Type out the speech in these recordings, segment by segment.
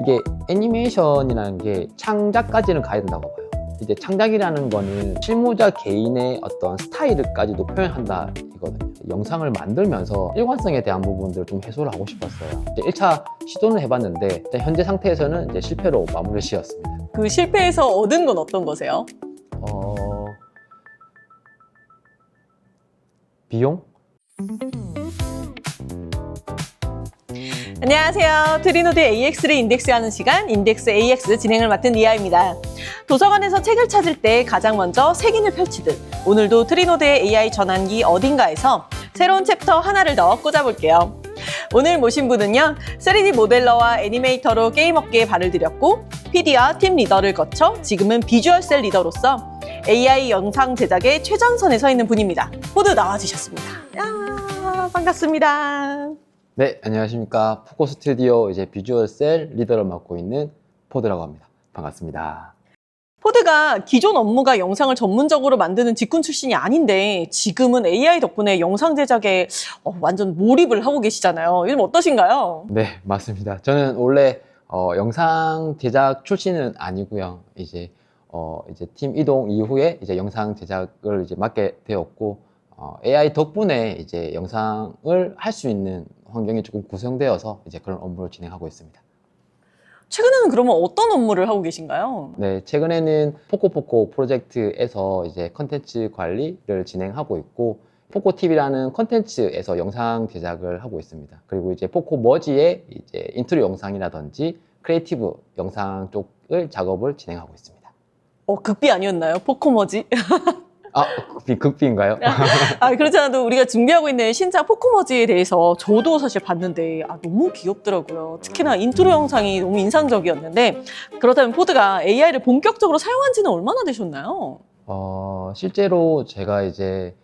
이게 애니메이션이라는 게 창작까지는 가야 된다고 봐요. 이제 창작이라는 거는 실무자 개인의 어떤 스타일까지도 표현한다 이거든요. 영상을 만들면서 일관성에 대한 부분들을 좀 해소를 하고 싶었어요. 이제 1차 시도는 해봤는데 현재 상태에서는 이제 실패로 마무리를 지었습니다. 그 실패에서 얻은 건 어떤 거세요? 비용? 안녕하세요. 트리노드 AX를 인덱스하는 시간 인덱스 AX 진행을 맡은 리아입니다. 도서관에서 책을 찾을 때 가장 먼저 색인을 펼치듯 오늘도 트리노드의 AI 전환기 어딘가에서 새로운 챕터 하나를 더 꽂아볼게요. 오늘 모신 분은요. 3D 모델러와 애니메이터로 게임 업계에 발을 들였고 PD와 팀 리더를 거쳐 지금은 비주얼셀 리더로서 AI 영상 제작의 최전선에 서 있는 분입니다. 모두 나와주셨습니다. 야, 반갑습니다. 네, 안녕하십니까. 포코 스튜디오 이제 비주얼셀 리더를 맡고 있는 포드라고 합니다. 반갑습니다. 포드가 기존 업무가 영상을 전문적으로 만드는 직군 출신이 아닌데 지금은 AI 덕분에 영상 제작에 완전 몰입을 하고 계시잖아요. 요즘 어떠신가요? 네, 맞습니다. 저는 원래 영상 제작 출신은 아니고요. 이제 팀 이동 이후에 이제 영상 제작을 이제 맡게 되었고 AI 덕분에 이제 영상을 할 수 있는 환경이 조금 구성되어서 이제 그런 업무를 진행하고 있습니다. 최근에는 그러면 어떤 업무를 하고 계신가요? 네, 최근에는 포코포코 프로젝트에서 이제 컨텐츠 관리를 진행하고 있고 포코TV라는 컨텐츠에서 영상 제작을 하고 있습니다. 그리고 이제 포코머지의 이제 인트로 영상이라든지 크리에이티브 영상 쪽을 작업을 진행하고 있습니다. 극비 아니었나요? 포코머지? 극비인가요? 그렇지 않아도 우리가 준비하고 있는 신작 포코머지에 대해서 저도 사실 봤는데 너무 귀엽더라고요. 특히나 인트로 영상이 너무 인상적이었는데 그렇다면 포드가 AI를 본격적으로 사용한 지는 얼마나 되셨나요? 실제로 제가 이제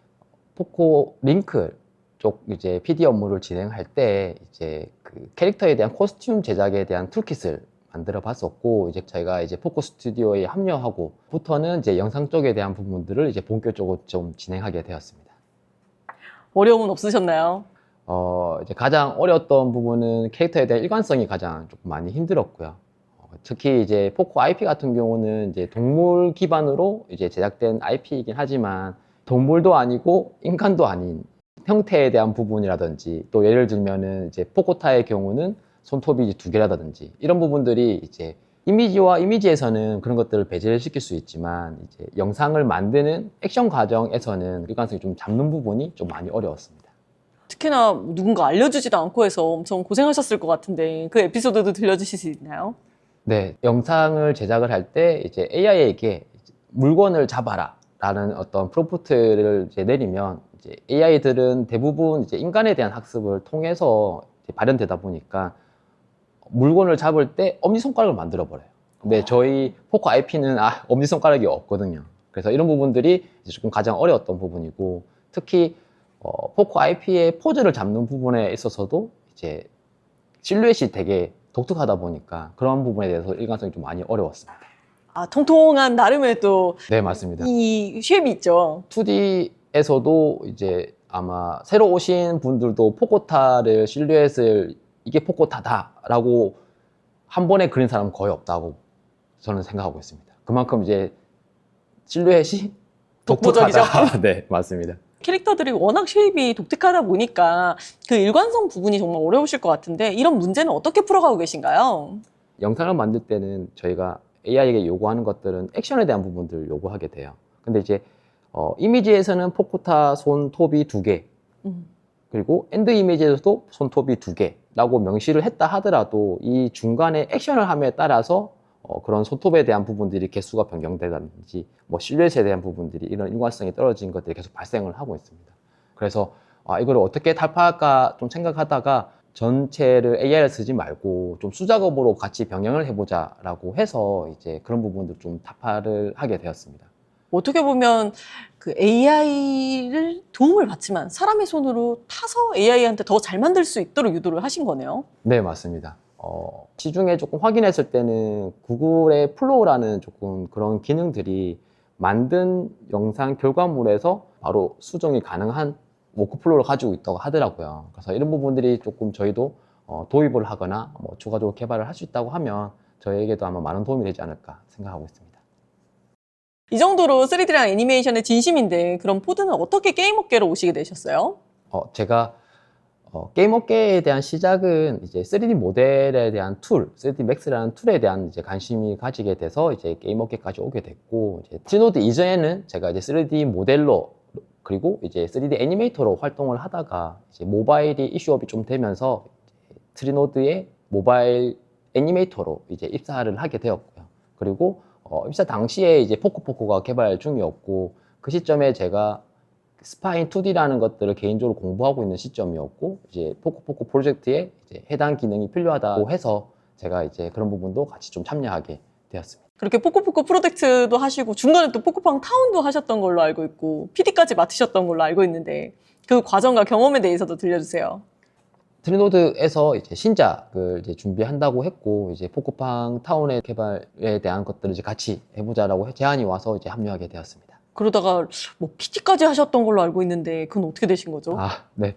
포코 링크 쪽 이제 PD 업무를 진행할 때 이제 그 캐릭터에 대한 코스튬 제작에 대한 툴킷을 만들어 봤었고 이제 저희가 이제 포코 스튜디오에 합류하고부터는 이제 영상 쪽에 대한 부분들을 이제 본격적으로 좀 진행하게 되었습니다. 어려움은 없으셨나요? 이제 가장 어려웠던 부분은 캐릭터에 대한 일관성이 가장 조금 많이 힘들었고요. 특히 이제 포코 IP 같은 경우는 이제 동물 기반으로 이제 제작된 IP이긴 하지만 동물도 아니고 인간도 아닌 형태에 대한 부분이라든지 또 예를 들면은 이제 포코타의 경우는 손톱이 2개라든지 이런 부분들이 이제 이미지와 이미지에서는 그런 것들을 배제를 시킬 수 있지만 이제 영상을 만드는 액션 과정에서는 일관성이 좀 잡는 부분이 좀 많이 어려웠습니다. 특히나 누군가 알려주지도 않고 해서 엄청 고생하셨을 것 같은데 그 에피소드도 들려주실 수 있나요? 네, 영상을 제작을 할 때 이제 AI에게 물건을 잡아라 라는 어떤 프롬프트를 이제 내리면 이제 AI들은 대부분 이제 인간에 대한 학습을 통해서 이제 발현되다 보니까 물건을 잡을 때 엄지손가락을 만들어 버려요. 근데 저희 포코 IP는 엄지손가락이 없거든요. 그래서 이런 부분들이 이제 조금 가장 어려웠던 부분이고 특히 포코 IP의 포즈를 잡는 부분에 있어서도 이제 실루엣이 되게 독특하다 보니까 그런 부분에 대해서 일관성이 좀 많이 어려웠습니다. 통통한 나름의 또 네, 맞습니다. 이 쉐입이 있죠. 2D에서도 이제 아마 새로 오신 분들도 포코타를 실루엣을 이게 포코타다라고 한 번에 그린 사람은 거의 없다고 저는 생각하고 있습니다. 그만큼 이제 실루엣이 독보적이죠. 독특하다. 네, 맞습니다. 캐릭터들이 워낙 쉐입이 독특하다 보니까 그 일관성 부분이 정말 어려우실 것 같은데 이런 문제는 어떻게 풀어가고 계신가요? 영상을 만들 때는 저희가 AI에게 요구하는 것들은 액션에 대한 부분들을 요구하게 돼요. 근데 이제 이미지에서는 포코타 손톱이 2개 그리고 엔드 이미지에서도 손톱이 2개라고 명시를 했다 하더라도 이 중간에 액션을 함에 따라서 그런 손톱에 대한 부분들이 개수가 변경되다든지 뭐 실루엣에 대한 부분들이 이런 일관성이 떨어진 것들이 계속 발생을 하고 있습니다. 그래서 이걸 어떻게 탈파할까 좀 생각하다가 전체를 AI를 쓰지 말고 좀 수작업으로 같이 병행을 해보자라고 해서 이제 그런 부분들 좀 타파를 하게 되었습니다. 어떻게 보면 그 AI를 도움을 받지만 사람의 손으로 타서 AI한테 더 잘 만들 수 있도록 유도를 하신 거네요. 네, 맞습니다. 시중에 조금 확인했을 때는 구글의 플로우라는 조금 그런 기능들이 만든 영상 결과물에서 바로 수정이 가능한 워크플로우를 가지고 있다고 하더라고요. 그래서 이런 부분들이 조금 저희도 도입을 하거나 뭐 추가적으로 개발을 할 수 있다고 하면 저희에게도 아마 많은 도움이 되지 않을까 생각하고 있습니다. 이 정도로 3D랑 애니메이션의 진심인데 그럼 포드는 어떻게 게임 업계로 오시게 되셨어요? 제가 게임 업계에 대한 시작은 이제 3D 모델에 대한 툴, 3D Max라는 툴에 대한 이제 관심이 가지게 돼서 이제 게임 업계까지 오게 됐고, 이제 트리노드 이전에는 제가 이제 3D 모델로 그리고 이제 3D 애니메이터로 활동을 하다가 이제 모바일이 이슈업이 좀 되면서 트리노드의 모바일 애니메이터로 이제 입사를 하게 되었고요. 그리고 입사 당시에 이제 포코포코가 개발 중이었고, 그 시점에 제가 스파인 2D라는 것들을 개인적으로 공부하고 있는 시점이었고, 이제 포코포코 프로젝트에 이제 해당 기능이 필요하다고 해서 제가 이제 그런 부분도 같이 좀 참여하게 되었습니다. 그렇게 포코포코 프로젝트도 하시고 중간에 또 포코팡 타운도 하셨던 걸로 알고 있고 PD까지 맡으셨던 걸로 알고 있는데 그 과정과 경험에 대해서도 들려주세요. 트리노드에서 이제 신작을 이제 준비한다고 했고, 이제 포코팡 타운의 개발에 대한 것들을 이제 같이 해보자라고 제안이 와서 이제 합류하게 되었습니다. 그러다가 뭐 PD까지 하셨던 걸로 알고 있는데 그건 어떻게 되신 거죠? 네.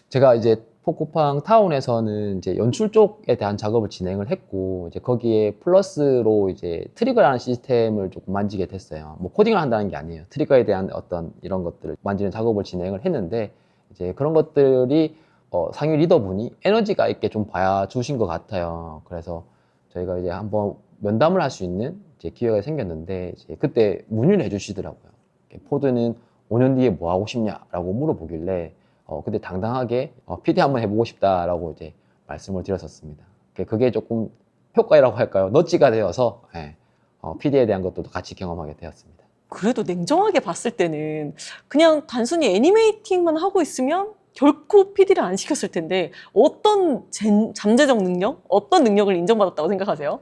제가 이제 포코팡 타운에서는 이제 연출 쪽에 대한 작업을 진행을 했고, 이제 거기에 플러스로 이제 트리거라는 시스템을 조금 만지게 됐어요. 뭐 코딩을 한다는 게 아니에요. 트리거에 대한 어떤 이런 것들을 만지는 작업을 진행을 했는데, 이제 그런 것들이 상위 리더분이 에너지가 있게 좀 봐주신 것 같아요. 그래서 저희가 이제 한번 면담을 할 수 있는 이제 기회가 생겼는데, 이제 그때 문의를 해주시더라고요. 포드는 5년 뒤에 뭐 하고 싶냐라고 물어보길래 그때 당당하게 PD 한번 해보고 싶다라고 이제 말씀을 드렸었습니다. 그게 조금 효과라고 할까요? 너찌가 되어서 PD에 대한 것도 같이 경험하게 되었습니다. 그래도 냉정하게 봤을 때는 그냥 단순히 애니메이팅만 하고 있으면 결코 PD를 안 시켰을 텐데 어떤 잠재적 능력, 어떤 능력을 인정받았다고 생각하세요?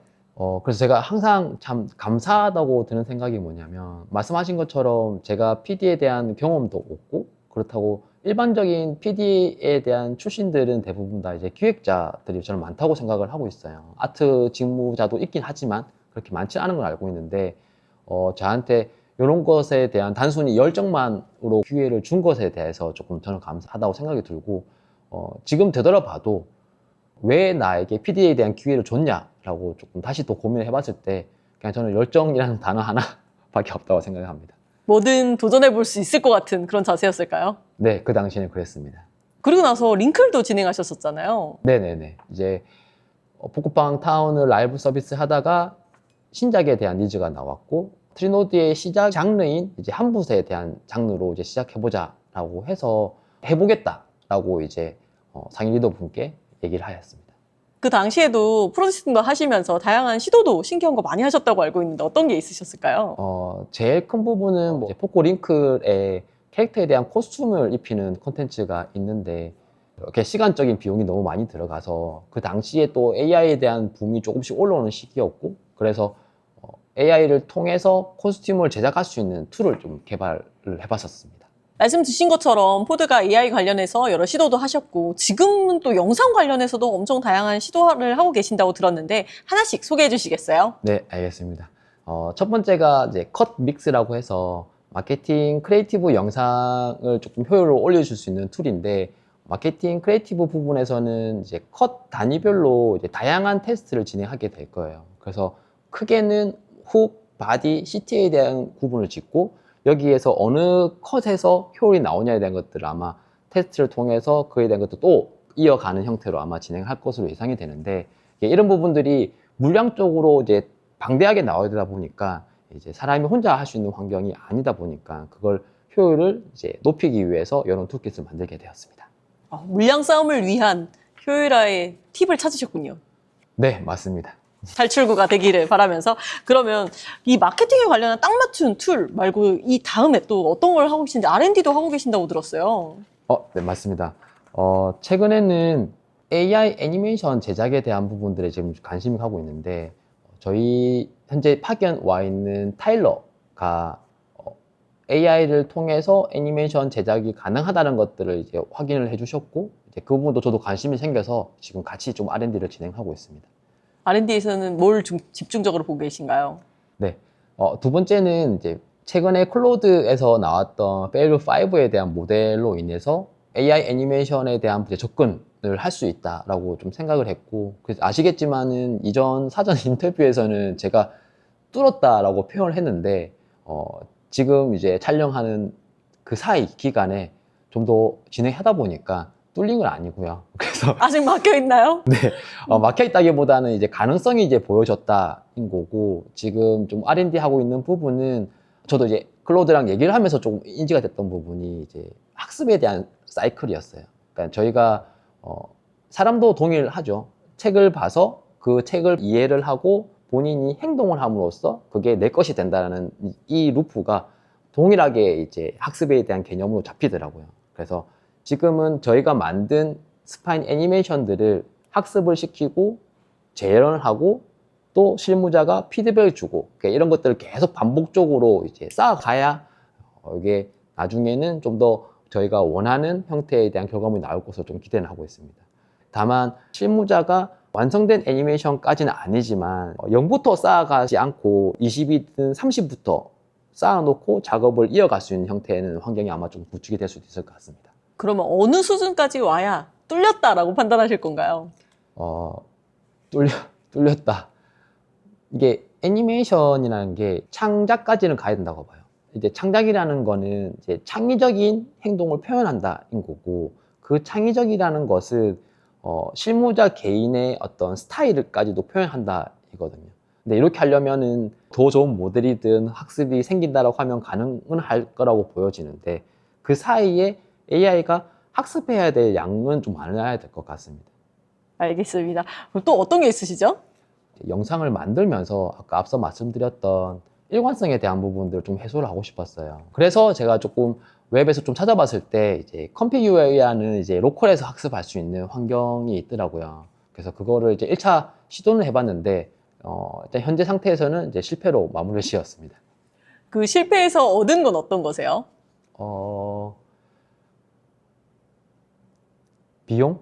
그래서 제가 항상 참 감사하다고 드는 생각이 뭐냐면, 말씀하신 것처럼 제가 PD에 대한 경험도 없고, 그렇다고 일반적인 PD에 대한 출신들은 대부분 다 이제 기획자들이 저는 많다고 생각을 하고 있어요. 아트 직무자도 있긴 하지만 그렇게 많지 않은 걸 알고 있는데, 저한테 이런 것에 대한 단순히 열정만으로 기회를 준 것에 대해서 조금 저는 감사하다고 생각이 들고, 지금 되돌아봐도 왜 나에게 PD에 대한 기회를 줬냐라고 조금 다시 또 고민을 해봤을 때 그냥 저는 열정이라는 단어 하나밖에 없다고 생각합니다. 뭐든 도전해볼 수 있을 것 같은 그런 자세였을까요? 네, 그 당시에는 그랬습니다. 그리고 나서 링클도 진행하셨었잖아요. 네네네. 이제 포코팡 타운을 라이브 서비스 하다가 신작에 대한 니즈가 나왔고, 트리노드의 시작 장르인 이제 한붓에 대한 장르로 이제 시작해보자라고 해서 해보겠다라고 이제 상임 리더분께 얘기를 하였습니다. 그 당시에도 프로듀싱도 하시면서 다양한 시도도 신기한 거 많이 하셨다고 알고 있는데 어떤 게 있으셨을까요? 제일 큰 부분은 뭐 이제 포코 링클의 캐릭터에 대한 코스튬을 입히는 콘텐츠가 있는데, 이렇게 시간적인 비용이 너무 많이 들어가서 그 당시에 또 AI에 대한 붐이 조금씩 올라오는 시기였고, 그래서 AI를 통해서 코스튬을 제작할 수 있는 툴을 좀 개발을 해봤었습니다. 말씀 주신 것처럼 포드가 AI 관련해서 여러 시도도 하셨고 지금은 또 영상 관련해서도 엄청 다양한 시도를 하고 계신다고 들었는데 하나씩 소개해 주시겠어요? 네, 알겠습니다. 첫 번째가 이제 컷 믹스라고 해서 마케팅 크리에이티브 영상을 조금 효율을 올려줄 수 있는 툴인데, 마케팅 크리에이티브 부분에서는 이제 컷 단위별로 이제 다양한 테스트를 진행하게 될 거예요. 그래서 크게는 훅, 바디, CT에 대한 구분을 짓고, 여기에서 어느 컷에서 효율이 나오냐에 대한 것들을 아마 테스트를 통해서 그에 대한 것도 또 이어가는 형태로 아마 진행할 것으로 예상이 되는데, 이런 부분들이 물량적으로 이제 방대하게 나와야 되다 보니까 이제 사람이 혼자 할 수 있는 환경이 아니다 보니까 그걸 효율을 이제 높이기 위해서 이런 툴킷을 만들게 되었습니다. 물량 싸움을 위한 효율화의 팁을 찾으셨군요. 네, 맞습니다. 잘 출구가 되기를 바라면서, 그러면 이 마케팅에 관련한 딱 맞춘 툴 말고 이 다음에 또 어떤 걸 하고 계신지 R&D도 하고 계신다고 들었어요. 네, 맞습니다. 최근에는 AI 애니메이션 제작에 대한 부분들에 지금 관심이 가고 있는데, 저희 현재 파견 와 있는 타일러가 AI를 통해서 애니메이션 제작이 가능하다는 것들을 이제 확인을 해주셨고, 이제 그 부분도 저도 관심이 생겨서 지금 같이 좀 R&D를 진행하고 있습니다. R&D에서는 뭘 집중적으로 보고 계신가요? 네. 두 번째는 이제 최근에 클로드에서 나왔던 페일루 5에 대한 모델로 인해서 AI 애니메이션에 대한 이제 접근을 할 수 있다라고 좀 생각을 했고, 그래서 아시겠지만은 이전 사전 인터뷰에서는 제가 뚫었다라고 표현을 했는데, 지금 이제 촬영하는 그 사이 기간에 좀 더 진행하다 보니까 뚫린 건 아니고요. 그래서 아직 막혀 있나요? 네, 막혀 있다기보다는 이제 가능성이 이제 보여졌다인 거고, 지금 좀 R&D 하고 있는 부분은 저도 이제 클로드랑 얘기를 하면서 조금 인지가 됐던 부분이 이제 학습에 대한 사이클이었어요. 그러니까 저희가 사람도 동의를 하죠. 책을 봐서 그 책을 이해를 하고 본인이 행동을 함으로써 그게 내 것이 된다는 이 루프가 동일하게 이제 학습에 대한 개념으로 잡히더라고요. 그래서 지금은 저희가 만든 스파인 애니메이션들을 학습을 시키고 재현을 하고 또 실무자가 피드백을 주고 이런 것들을 계속 반복적으로 이제 쌓아가야 이게 나중에는 좀 더 저희가 원하는 형태에 대한 결과물이 나올 것으로 좀 기대는 하고 있습니다. 다만 실무자가 완성된 애니메이션까지는 아니지만 0부터 쌓아가지 않고 20이든 30부터 쌓아놓고 작업을 이어갈 수 있는 형태의 환경이 아마 좀 구축이 될 수도 있을 것 같습니다. 그러면 어느 수준까지 와야 뚫렸다라고 판단하실 건가요? 뚫렸다. 이게 애니메이션이라는 게 창작까지는 가야 된다고 봐요. 이제 창작이라는 거는 이제 창의적인 행동을 표현한다인 거고, 그 창의적이라는 것은 실무자 개인의 어떤 스타일까지도 표현한다 이거든요. 근데 이렇게 하려면은 더 좋은 모델이든 학습이 생긴다라고 하면 가능은 할 거라고 보여지는데, 그 사이에 AI가 학습해야 될 양은 좀 많아야 될 것 같습니다. 알겠습니다. 그럼 또 어떤 게 있으시죠? 영상을 만들면서 아까 앞서 말씀드렸던 일관성에 대한 부분들을 좀 해소를 하고 싶었어요. 그래서 제가 조금 웹에서 좀 찾아봤을 때 이제 컴피규어는 이제 로컬에서 학습할 수 있는 환경이 있더라고요. 그래서 그거를 이제 1차 시도는 해봤는데 일단 현재 상태에서는 이제 실패로 마무리를 지었습니다. 그 실패에서 얻은 건 어떤 거세요? 비용?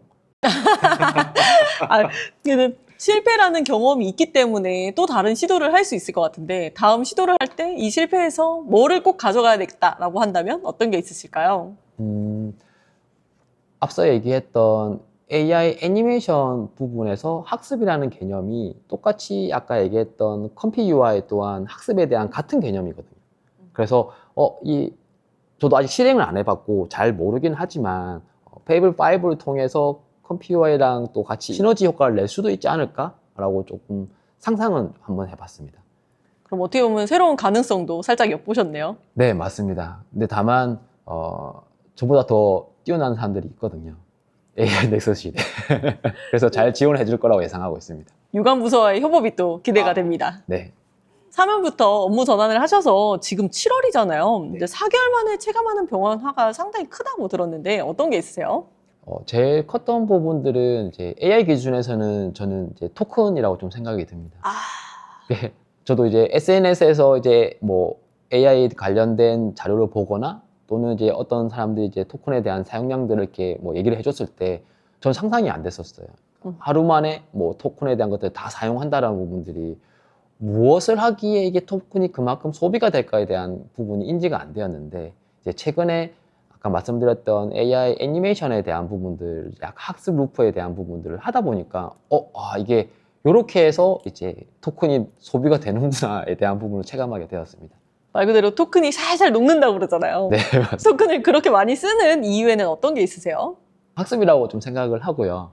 근데 실패라는 경험이 있기 때문에 또 다른 시도를 할 수 있을 것 같은데, 다음 시도를 할 때 이 실패에서 뭐를 꼭 가져가야 되겠다라고 한다면 어떤 게 있으실까요? 앞서 얘기했던 AI 애니메이션 부분에서 학습이라는 개념이 똑같이 아까 얘기했던 컴피 UI 또한 학습에 대한 같은 개념이거든요. 그래서 저도 아직 실행을 안 해봤고 잘 모르긴 하지만 페이블 5를 통해서 컴피 UI랑 또 같이 시너지 효과를 낼 수도 있지 않을까라고 조금 상상은 한번 해봤습니다. 그럼 어떻게 보면 새로운 가능성도 살짝 엿보셨네요. 네, 맞습니다. 근데 다만 저보다 더 뛰어난 사람들이 있거든요. AI 넥서스 시대. 그래서 잘 지원해 줄 거라고 예상하고 있습니다. 유관부서와의 협업이 또 기대가 됩니다. 네. 3월부터 업무 전환을 하셔서 지금 7월이잖아요. 네. 이제 4개월 만에 체감하는 병원화가 상당히 크다고 들었는데 어떤 게 있으세요? 제일 컸던 부분들은 이제 AI 기준에서는 저는 이제 토큰이라고 좀 생각이 듭니다. 네, 저도 이제 SNS에서 이제 뭐 AI 관련된 자료를 보거나 또는 이제 어떤 사람들이 이제 토큰에 대한 사용량들을 이렇게 뭐 얘기를 해줬을 때 전 상상이 안 됐었어요. 하루 만에 뭐 토큰에 대한 것들 다 사용한다라는 부분들이 무엇을 하기에 이게 토큰이 그만큼 소비가 될까에 대한 부분이 인지가 안 되었는데, 이제 최근에 아까 말씀드렸던 AI 애니메이션에 대한 부분들, 학습 루프에 대한 부분들을 하다 보니까 이게 이렇게 해서 이제 토큰이 소비가 되는구나에 대한 부분을 체감하게 되었습니다. 말 그대로 토큰이 살살 녹는다고 그러잖아요. 네, 맞습니다. 토큰을 그렇게 많이 쓰는 이유에는 어떤 게 있으세요? 학습이라고 좀 생각을 하고요.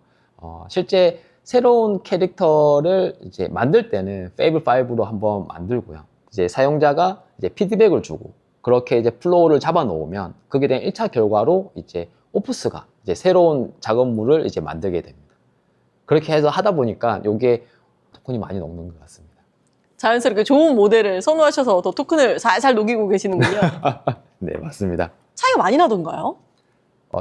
실제 새로운 캐릭터를 이제 만들 때는 페이블 5로 한번 만들고요. 이제 사용자가 이제 피드백을 주고 그렇게 이제 플로우를 잡아 놓으면 그게 된 1차 결과로 이제 오프스가 이제 새로운 작업물을 이제 만들게 됩니다. 그렇게 해서 하다 보니까 이게 토큰이 많이 녹는 것 같습니다. 자연스럽게 좋은 모델을 선호하셔서 더 토큰을 살살 녹이고 계시는군요. 네, 맞습니다. 차이가 많이 나던가요?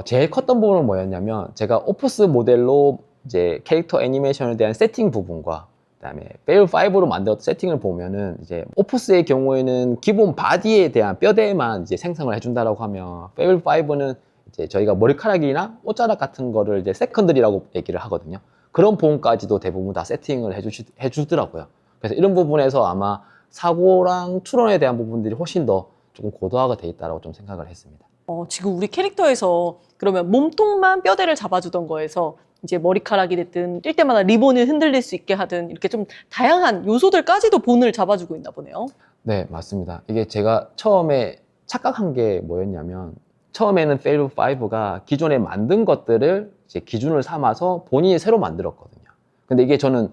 제일 컸던 부분은 뭐였냐면, 제가 오프스 모델로 이제 캐릭터 애니메이션에 대한 세팅 부분과 그다음에 페이블 5로 만들었던 세팅을 보면은, 이제 오프스의 경우에는 기본 바디에 대한 뼈대만 이제 생성을 해준다라고 하면, 페이블 5는 이제 저희가 머리카락이나 옷자락 같은 거를 이제 세컨드리라고 얘기를 하거든요. 그런 부분까지도 대부분 다 세팅을 해주더라고요. 그래서 이런 부분에서 아마 사고랑 추론에 대한 부분들이 훨씬 더 조금 고도화가 돼 있다라고 좀 생각을 했습니다. 지금 우리 캐릭터에서 그러면 몸통만 뼈대를 잡아주던 거에서 이제 머리카락이 됐든 뛸 때마다 리본이 흔들릴 수 있게 하든 이렇게 좀 다양한 요소들까지도 본을 잡아주고 있나 보네요. 네, 맞습니다. 이게 제가 처음에 착각한 게 뭐였냐면 처음에는 페이블 5가 기존에 만든 것들을 이제 기준을 삼아서 본인이 새로 만들었거든요. 근데 이게 저는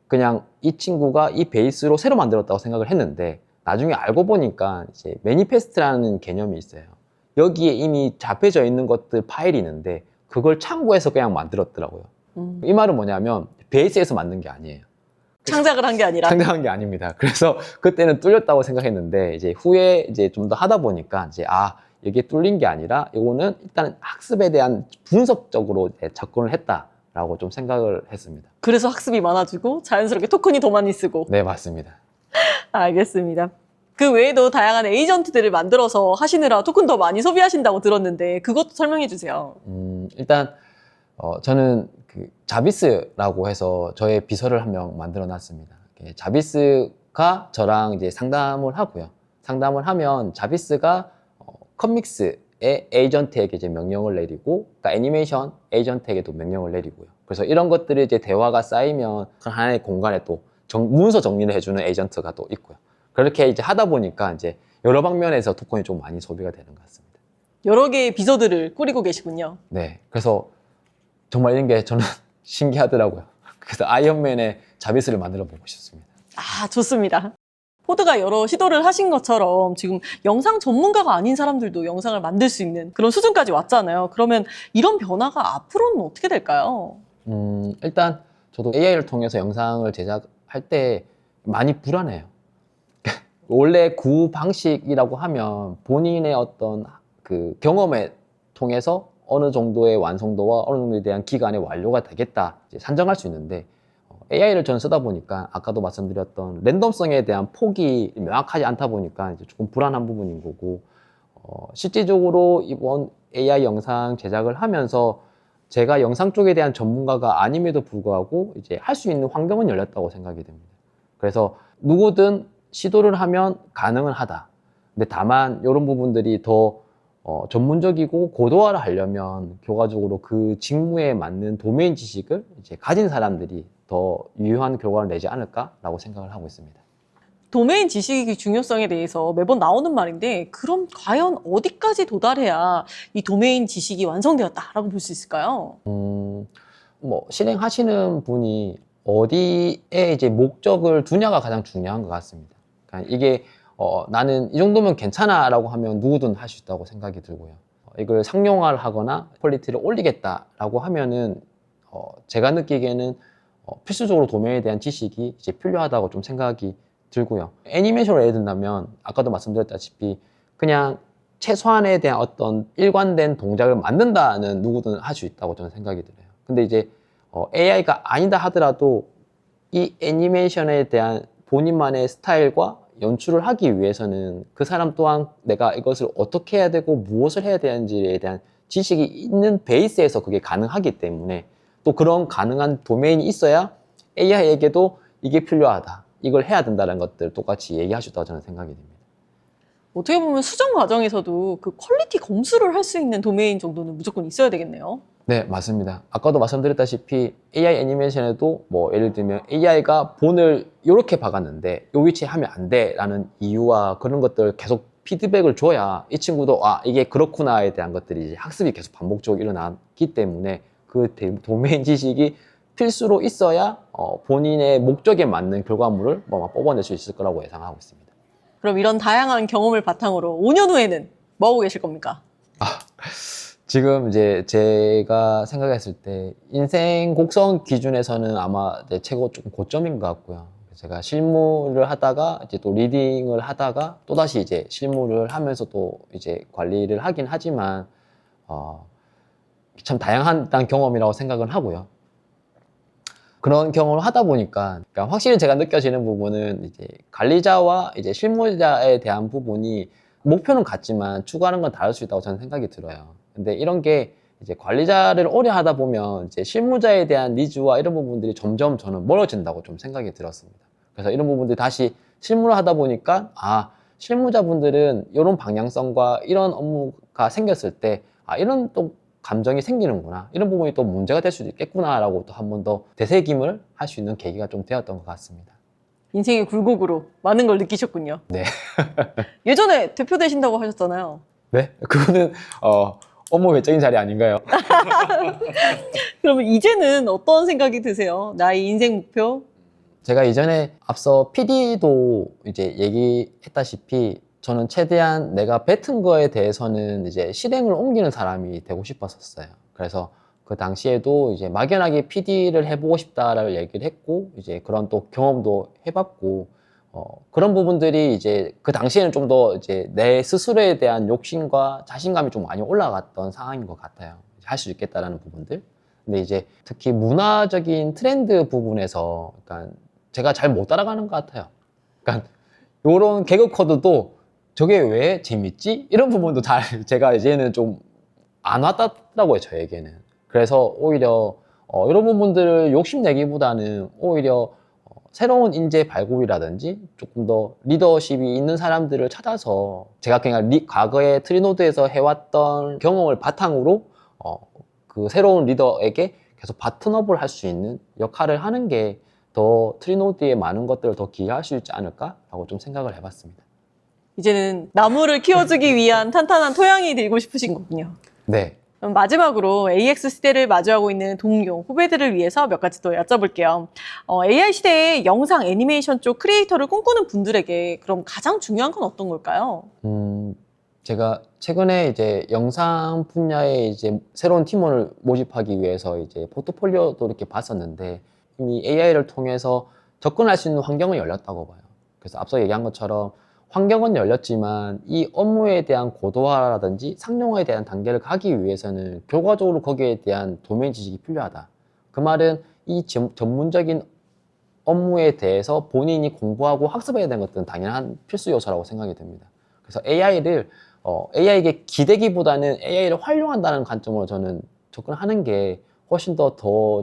그냥 이 친구가 이 베이스로 새로 만들었다고 생각을 했는데 나중에 알고 보니까 이제 매니페스트라는 개념이 있어요. 여기에 이미 잡혀져 있는 것들 파일이 있는데 그걸 참고해서 그냥 만들었더라고요. 이 말은 뭐냐면 베이스에서 만든 게 아니에요. 창작을 한 게 아니라. 창작한 게 아닙니다. 그래서 그때는 뚫렸다고 생각했는데 이제 후에 이제 좀 더 하다 보니까 이제 이게 뚫린 게 아니라 이거는 일단 학습에 대한 분석적으로 접근을 했다라고 좀 생각을 했습니다. 그래서 학습이 많아지고 자연스럽게 토큰이 더 많이 쓰고. 네, 맞습니다. 알겠습니다. 그 외에도 다양한 에이전트들을 만들어서 하시느라 토큰 더 많이 소비하신다고 들었는데 그것도 설명해 주세요. 일단 저는 그 자비스라고 해서 저의 비서를 한 명 만들어 놨습니다. 자비스가 저랑 이제 상담을 하고요. 상담을 하면 자비스가 컴믹스의 에이전트에게 이제 명령을 내리고, 그러니까 애니메이션 에이전트에게도 명령을 내리고요. 그래서 이런 것들이 이제 대화가 쌓이면 그 하나의 공간에 또 문서 정리를 해주는 에이전트가 또 있고요. 그렇게 이제 하다 보니까 이제 여러 방면에서 토큰이 좀 많이 소비가 되는 것 같습니다. 여러 개의 비서들을 꾸리고 계시군요. 네, 그래서 정말 이런 게 저는 신기하더라고요. 그래서 아이언맨의 자비스를 만들어 보고 싶습니다. 좋습니다. 포드가 여러 시도를 하신 것처럼 지금 영상 전문가가 아닌 사람들도 영상을 만들 수 있는 그런 수준까지 왔잖아요. 그러면 이런 변화가 앞으로는 어떻게 될까요? 일단 저도 AI를 통해서 영상을 제작할 때 많이 불안해요. 원래 구 방식이라고 하면 본인의 어떤 그 경험에 통해서 어느 정도의 완성도와 어느 정도에 대한 기간에 완료가 되겠다 이제 산정할 수 있는데 AI를 저는 쓰다 보니까 아까도 말씀드렸던 랜덤성에 대한 폭이 명확하지 않다 보니까 이제 조금 불안한 부분인 거고 실질적으로 이번 AI 영상 제작을 하면서 제가 영상 쪽에 대한 전문가가 아님에도 불구하고 이제 할 수 있는 환경은 열렸다고 생각이 됩니다. 그래서 누구든 시도를 하면 가능은 하다. 근데 다만 이런 부분들이 더 전문적이고 고도화를 하려면 결과적으로 그 직무에 맞는 도메인 지식을 이제 가진 사람들이 더 유효한 결과를 내지 않을까라고 생각을 하고 있습니다. 도메인 지식의 중요성에 대해서 매번 나오는 말인데 그럼 과연 어디까지 도달해야 이 도메인 지식이 완성되었다라고 볼 수 있을까요? 실행하시는 분이 어디에 이제 목적을 두냐가 가장 중요한 것 같습니다. 그러니까 이게 나는 이 정도면 괜찮아라고 하면 누구든 할 수 있다고 생각이 들고요. 이걸 상용화를 하거나 퀄리티를 올리겠다라고 하면은 제가 느끼기에는 필수적으로 도메인에 대한 지식이 이제 필요하다고 좀 생각이 들고요. 애니메이션을 예를 든다면 아까도 말씀드렸다시피 그냥 최소한에 대한 어떤 일관된 동작을 만든다는 누구든 할 수 있다고 저는 생각이 들어요. 근데 이제 AI가 아니다 하더라도 이 애니메이션에 대한 본인만의 스타일과 연출을 하기 위해서는 그 사람 또한 내가 이것을 어떻게 해야 되고 무엇을 해야 되는지에 대한 지식이 있는 베이스에서 그게 가능하기 때문에 또 그런 가능한 도메인이 있어야 AI에게도 이게 필요하다, 이걸 해야 된다는 것들 똑같이 얘기할 수 있다고 저는 생각이 됩니다. 어떻게 보면 수정 과정에서도 그 퀄리티 검수를 할 수 있는 도메인 정도는 무조건 있어야 되겠네요. 네, 맞습니다. 아까도 말씀드렸다시피 AI 애니메이션에도 예를 들면 AI가 본을 이렇게 박았는데 이 위치에 하면 안 돼 라는 이유와 그런 것들을 계속 피드백을 줘야 이 친구도 이게 그렇구나에 대한 것들이 이제 학습이 계속 반복적으로 일어나기 때문에 그 도메인 지식이 필수로 있어야 본인의 목적에 맞는 결과물을 뽑아낼 수 있을 거라고 예상하고 있습니다. 그럼 이런 다양한 경험을 바탕으로 5년 후에는 뭐 하고 계실 겁니까? 지금 이제 제가 생각했을 때 인생 곡선 기준에서는 아마 최고 조금 고점인 것 같고요. 제가 실무를 하다가 이제 또 리딩을 하다가 또 다시 이제 실무를 하면서 또 이제 관리를 하긴 하지만 참 다양한 경험이라고 생각은 하고요. 그런 경험을 하다 보니까 그러니까 확실히 제가 느껴지는 부분은 이제 관리자와 이제 실무자에 대한 부분이 목표는 같지만 추구하는 건 다를 수 있다고 저는 생각이 들어요. 근데 이런 게 이제 관리자를 오래 하다 보면 이제 실무자에 대한 니즈와 이런 부분들이 점점 저는 멀어진다고 좀 생각이 들었습니다. 그래서 이런 부분들이 다시 실무를 하다 보니까 실무자분들은 이런 방향성과 이런 업무가 생겼을 때 이런 또 감정이 생기는구나, 이런 부분이 또 문제가 될 수도 있겠구나라고 또 한 번 더 되새김을 할 수 있는 계기가 좀 되었던 것 같습니다. 인생의 굴곡으로 많은 걸 느끼셨군요. 네. 예전에 대표 되신다고 하셨잖아요. 네? 그거는 업무 외적인 자리 아닌가요? 그러면 이제는 어떤 생각이 드세요? 나의 인생 목표? 제가 이전에 앞서 PD도 이제 얘기했다시피 저는 최대한 내가 뱉은 거에 대해서는 이제 실행을 옮기는 사람이 되고 싶었었어요. 그래서 그 당시에도 이제 막연하게 PD를 해보고 싶다라고 얘기를 했고, 이제 그런 또 경험도 해봤고, 그런 부분들이 이제 그 당시에는 좀 더 이제 내 스스로에 대한 욕심과 자신감이 좀 많이 올라갔던 상황인 것 같아요. 할 수 있겠다라는 부분들. 근데 이제 특히 문화적인 트렌드 부분에서 그러니까 제가 잘 못 따라가는 것 같아요. 그러니까 요런 개그 코드도 저게 왜 재밌지? 이런 부분도 잘 제가 이제는 좀 안 와닿더라고요, 저에게는. 그래서 오히려 이런 부분들을 욕심내기보다는 오히려 새로운 인재 발굴이라든지 조금 더 리더십이 있는 사람들을 찾아서 제가 그냥 과거에 트리노드에서 해왔던 경험을 바탕으로 그 새로운 리더에게 계속 바턴업을 할 수 있는 역할을 하는 게 더 트리노드에 많은 것들을 더 기여할 수 있지 않을까라고 좀 생각을 해봤습니다. 이제는 나무를 키워주기 위한 탄탄한 토양이 되고 싶으신 거군요. 네. 그럼 마지막으로 AX 시대를 마주하고 있는 동료, 후배들을 위해서 몇 가지 또 여쭤볼게요. AI 시대에 영상 애니메이션 쪽 크리에이터를 꿈꾸는 분들에게 그럼 가장 중요한 건 어떤 걸까요? 제가 최근에 이제 영상 분야에 이제 새로운 팀원을 모집하기 위해서 이제 포트폴리오도 이렇게 봤었는데 이미 AI를 통해서 접근할 수 있는 환경은 열렸다고 봐요. 그래서 앞서 얘기한 것처럼 환경은 열렸지만 이 업무에 대한 고도화라든지 상용화에 대한 단계를 가기 위해서는 결과적으로 거기에 대한 도메인 지식이 필요하다. 그 말은 이 전문적인 업무에 대해서 본인이 공부하고 학습해야 되는 것들은 당연한 필수 요소라고 생각이 듭니다. 그래서 AI에게 기대기보다는 AI를 활용한다는 관점으로 저는 접근하는 게 훨씬 더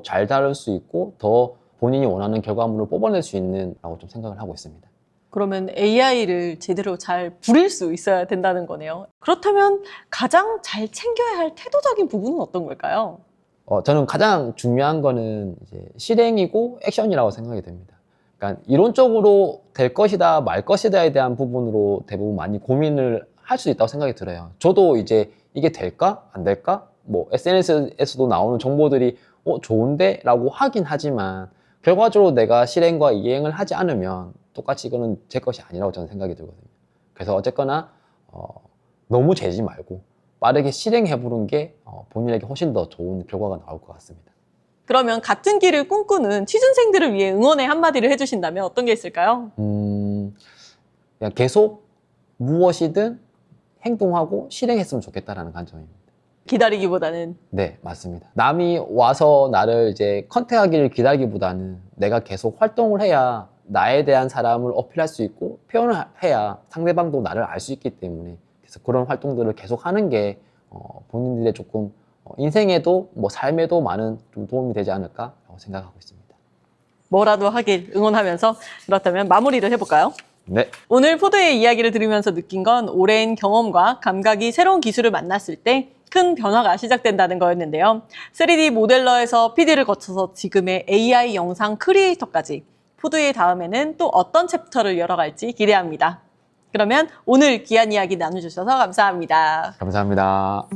잘 다룰 수 있고 더 본인이 원하는 결과물을 뽑아낼 수 있는 라고 좀 생각을 하고 있습니다. 그러면 AI를 제대로 잘 부릴 수 있어야 된다는 거네요. 그렇다면 가장 잘 챙겨야 할 태도적인 부분은 어떤 걸까요? 저는 가장 중요한 거는 이제 실행이고 액션이라고 생각이 됩니다. 그러니까 이론적으로 될 것이다 말 것이다에 대한 부분으로 대부분 많이 고민을 할 수 있다고 생각이 들어요. 저도 이제 이게 될까 안 될까 뭐 SNS에서도 나오는 정보들이 좋은데 라고 하긴 하지만 결과적으로 내가 실행과 이행을 하지 않으면 똑같이 이거는 제 것이 아니라고 저는 생각이 들거든요. 그래서 어쨌거나 너무 재지 말고 빠르게 실행해보는 게 본인에게 훨씬 더 좋은 결과가 나올 것 같습니다. 그러면 같은 길을 꿈꾸는 취준생들을 위해 응원의 한마디를 해주신다면 어떤 게 있을까요? 그냥 계속 무엇이든 행동하고 실행했으면 좋겠다라는 관점입니다. 기다리기보다는. 네, 맞습니다. 남이 와서 나를 이제 컨택하기를 기다리기보다는 내가 계속 활동을 해야 나에 대한 사람을 어필할 수 있고 표현을 해야 상대방도 나를 알 수 있기 때문에 그래서 그런 활동들을 계속 하는 게 본인들의 조금 인생에도 뭐 삶에도 많은 좀 도움이 되지 않을까라고 생각하고 있습니다. 뭐라도 하길 응원하면서 그렇다면 마무리를 해볼까요? 네. 오늘 포드의 이야기를 들으면서 느낀 건 오랜 경험과 감각이 새로운 기술을 만났을 때 큰 변화가 시작된다는 거였는데요. 3D 모델러에서 PD를 거쳐서 지금의 AI 영상 크리에이터까지 포드의 다음에는 또 어떤 챕터를 열어갈지 기대합니다. 그러면 오늘 귀한 이야기 나눠주셔서 감사합니다. 감사합니다.